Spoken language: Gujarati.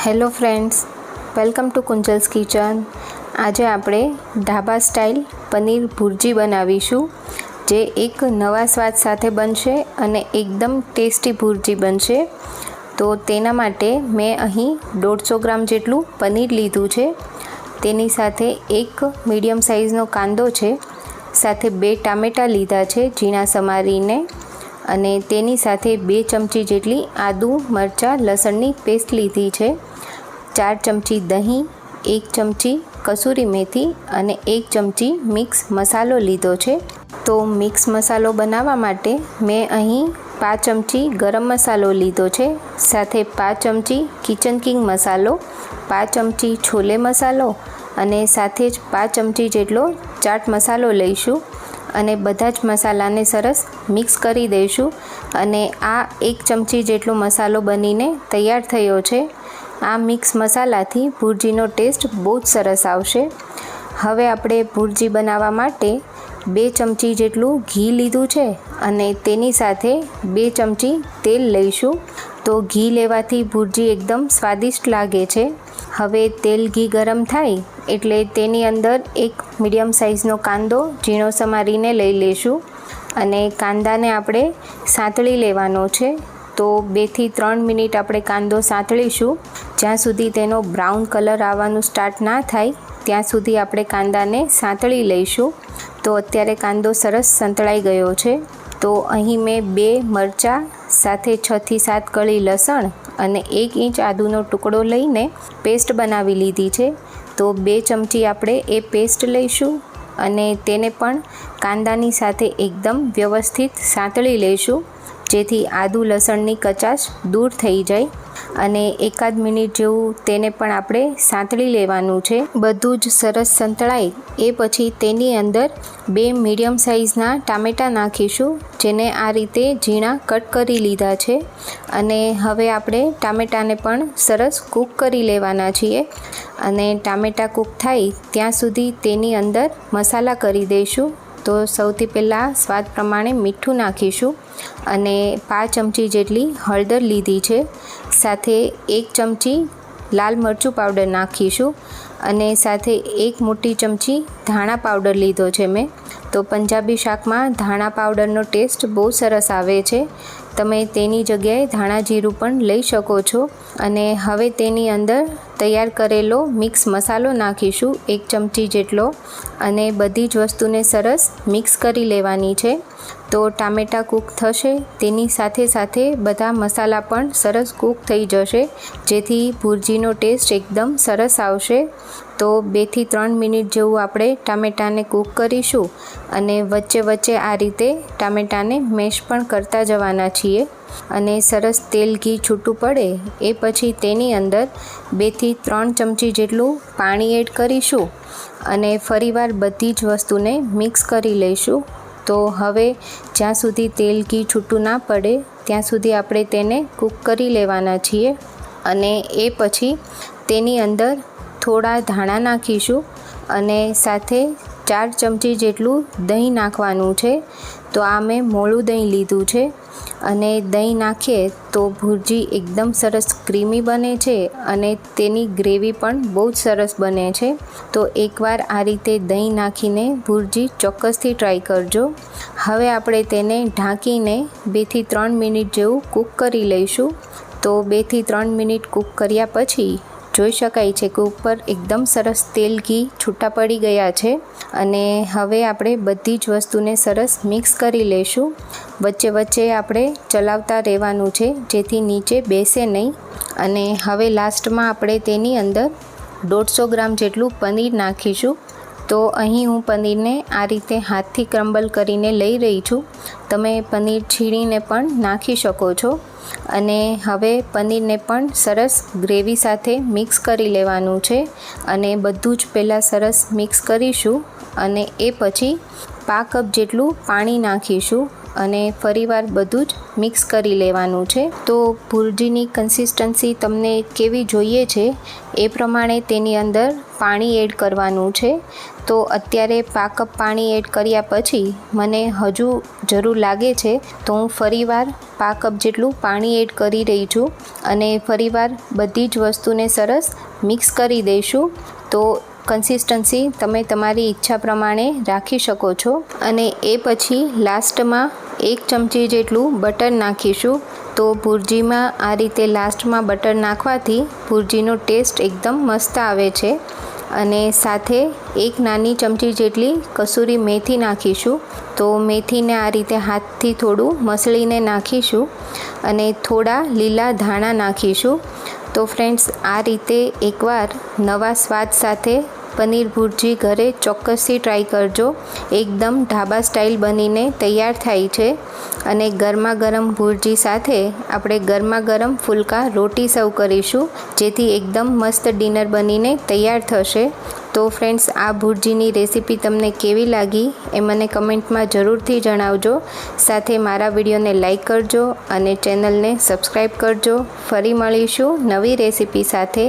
Hello friends, welcome to Kunjal's kitchen. આજે આપણે ઢાબા સ્ટાઇલ પનીર ભુરજી બનાવીશું, જે એક નવા સ્વાદ સાથે બનશે અને એકદમ ટેસ્ટી ભુરજી બનશે. તો તેના માટે મેં અહીં 150 ગ્રામ જેટલું પનીર લીધું છે. તેની સાથે એક મીડિયમ સાઇઝનો કાંદો છે, સાથે 2 ટામેટાં લીધા છે ઝીણા સમારીને, અને તેની સાથે 2 ચમચી જેટલી આદુ મરચાં લસણની પેસ્ટ લીધી છે, 4 ચમચી દહીં, 1 ચમચી કસૂરી મેથી અને 1 ચમચી મિક્સ મસાલો લીધો છે. તો મિક્સ મસાલો બનાવવા માટે મેં અહીં 5 ચમચી ગરમ મસાલો લીધો છે, સાથે 5 ચમચી કિચન કિંગ મસાલો, 5 ચમચી છોલે મસાલો અને સાથે જ 5 ચમચી જેટલો ચાટ મસાલો લઈશું અને બધા જ મસાલાને સરસ મિક્સ કરી દઈશું. અને આ 1 ચમચી જેટલો મસાલો બનીને તૈયાર થયો છે. આ મિક્સ મસાલાથી ભુરજીનો ટેસ્ટ બહુ જ સરસ આવશે. હવે આપણે ભુરજી બનાવવા માટે 2 ચમચી જેટલું ઘી લીધું છે અને તેની સાથે 2 ચમચી તેલ લઈશું. તો ઘી લેવાથી ભુરજી એકદમ સ્વાદિષ્ટ લાગે છે. હવે તેલ ઘી ગરમ થાય એટલે તેની અંદર એક મીડિયમ સાઇઝનો કાંદો ઝીણો સમારીને લઈ લઈશું અને કાંદાને આપણે સાંતળી લેવાનો છે. તો 2 થી 3 મિનિટ આપણે કાંદો સાંતળીશું. જ્યાં સુધી તેનો બ્રાઉન કલર આવવાનું સ્ટાર્ટ ના થાય ત્યાં સુધી આપણે કાંદાને સાંતળી લઈશું. તો અત્યારે કાંદો સરસ સંતળાઈ ગયો છે. તો અહીં મેં 2 મરચાં, સાથે 6 થી 7 કળી લસણ અને 1 ઇંચ આદુનો ટુકડો લઈને પેસ્ટ બનાવી લીધી છે. તો 2 ચમચી આપણે એ પેસ્ટ લઈશું અને તેને પણ કાંદાની સાથે એકદમ વ્યવસ્થિત સાંતળી લઈશું, જેથી આદુ લસણની કચાશ દૂર થઈ જાય. અને 1 મિનિટ જેવું તેને પણ આપણે સાંતળી લેવાનું છે. બધું જ સરસ સંતળાય એ પછી તેની અંદર 2 મીડિયમ સાઇઝના ટામેટાં નાખીશું, જેને આ રીતે ઝીણા કટ કરી લીધા છે. અને હવે આપણે ટામેટાને પણ સરસ કૂક કરી લેવાના છીએ. અને ટામેટાં કૂક થાય ત્યાં સુધી તેની અંદર મસાલા કરી દઈશું. તો સૌથી પહેલાં સ્વાદ પ્રમાણે મીઠું નાખીશું અને 5 ચમચી જેટલી હળદર લીધી છે, સાથે 1 ચમચી લાલ મરચું પાવડર નાખીશું અને સાથે 1 મોટી ચમચી ધાણા પાવડર લીધો છે મેં. તો પંજાબી શાકમાં ધાણા પાવડરનો ટેસ્ટ બહુ સરસ આવે છે. તમે તેની જગ્યાએ ધાણા જીરું પણ લઈ શકો છો. અને હવે તેની અંદર તૈયાર કરેલો મિક્સ મસાલો નાખીશું 1 ચમચી જેટલો, અને બધી જ વસ્તુને સરસ મિક્સ કરી લેવાની છે. તો ટામેટાં કૂક થશે તેની સાથે સાથે બધા મસાલા પણ સરસ કૂક થઈ જશે, જેથી ભુરજીનો ટેસ્ટ એકદમ સરસ આવશે. તો 2 થી 3 મિનિટ જેવું આપણે ટામેટાને કૂક કરીશું અને વચ્ચે વચ્ચે આ રીતે ટામેટાને મેશ પણ કરતા જવાના છીએ. અને સરસ તેલ ઘી છૂટું પડે એ પછી તેની અંદર 2 થી 3 ચમચી જેટલું પાણી એડ કરીશું અને ફરીવાર બધી જ વસ્તુને મિક્સ કરી લઈશું. તો હવે જ્યાં સુધી તેલ ઘી છૂટું ના પડે ત્યાં સુધી આપણે તેને કૂક કરી લેવાના છીએ. અને એ પછી તેની અંદર થોડા ધાણા નાખીશું અને સાથે 4 ચમચી જેટલું દહીં નાખવાનું છે. તો આ મેં મોળું દહીં લીધું છે. અને દહીં નાખીએ તો ભુરજી એકદમ સરસ ક્રીમી બને છે અને તેની ગ્રેવી પણ બહુ જ સરસ બને છે. તો એકવાર આ રીતે દહીં નાખીને ભુરજી ચોક્કસથી ટ્રાય કરજો. હવે આપણે તેને ઢાંકીને 2 થી 3 મિનિટ જેવું કૂક કરી લઈશું. તો 2 થી 3 મિનિટ કૂક કર્યા પછી જોઈ શકાય છે કે ઉપર એકદમ સરસ તેલ ઘી છૂટા પડી ગયા છે. અને હવે આપણે બધી જ વસ્તુને સરસ મિક્સ કરી લઈશું. વચ્ચે વચ્ચે આપણે ચલાવતા રહેવાનું છે, જેથી નીચે બેસે નહીં. અને હવે લાસ્ટમાં આપણે તેની અંદર 150 ગ્રામ જેટલું પનીર નાખીશું. તો અહીં હું પનીરને આ રીતે હાથથી ક્રમ્બલ કરીને લઈ રહી છું. તમે પનીર છીણીને પણ નાખી શકો છો. અને હવે પનીરને પણ સરસ ગ્રેવી સાથે મિક્સ કરી લેવાનું છે. અને બધું જ પહેલાં સરસ મિક્સ કરીશું અને એ પછી 1/2 કપ જેટલું પાણી નાખીશું અને ફરીવાર બધું જ મિક્સ કરી લેવાનું છે। તો ભુરજીની કન્સિસ્ટન્સી તમને કેવી જોઈએ છે એ પ્રમાણે તેની અંદર પાણી એડ કરવાનું છે। તો અત્યારે પા કપ પાણી એડ કર્યા પછી મને હજુ જરૂર લાગે છે તો હું ફરીવાર પા કપ જેટલું પાણી એડ કરી રહી છું અને ફરીવાર બધી જ વસ્તુને સરસ મિક્સ કરી દઈશું। તો કન્સિસ્ટન્સી તમે તમારી ઈચ્છા પ્રમાણે રાખી શકો છો। અને એ પછી લાસ્ટમાં 1 ચમચી જેટલું બટર નાખીશું। તો ભુરજીમાં આ રીતે લાસ્ટમાં બટર નાખવાથી ભુરજીનો ટેસ્ટ એકદમ મસ્ત આવે છે। અને સાથે 1 નાની ચમચી જેટલી કસૂરી મેથી નાખીશું। તો મેથીને આ રીતે હાથથી થોડું મસળીને નાખીશું અને થોડા લીલા ધાણા નાખીશું। તો ફ્રેન્ડ્સ, આ રીતે એકવાર નવા સ્વાદ સાથે પનીર ભુરજી ઘરે ચોક્કસથી ટ્રાય કરજો। એકદમ ઢાબા સ્ટાઇલ બનીને તૈયાર થાય છે અને ગરમા ગરમ ભુરજી સાથે આપણે ગરમા ગરમ ફુલકા રોટી સર્વ કરીશું, જેથી એકદમ મસ્ત ડિનર બનીને તૈયાર થશે। તો ફ્રેન્ડ્સ, આ ભુરજીની રેસીપી તમને કેવી લાગી એ મને કમેન્ટમાં જરૂરથી જણાવજો। સાથે મારા વિડીયોને લાઈક કરજો અને ચેનલને સબસ્ક્રાઈબ કરજો। ફરી મળીશું નવી રેસીપી સાથે।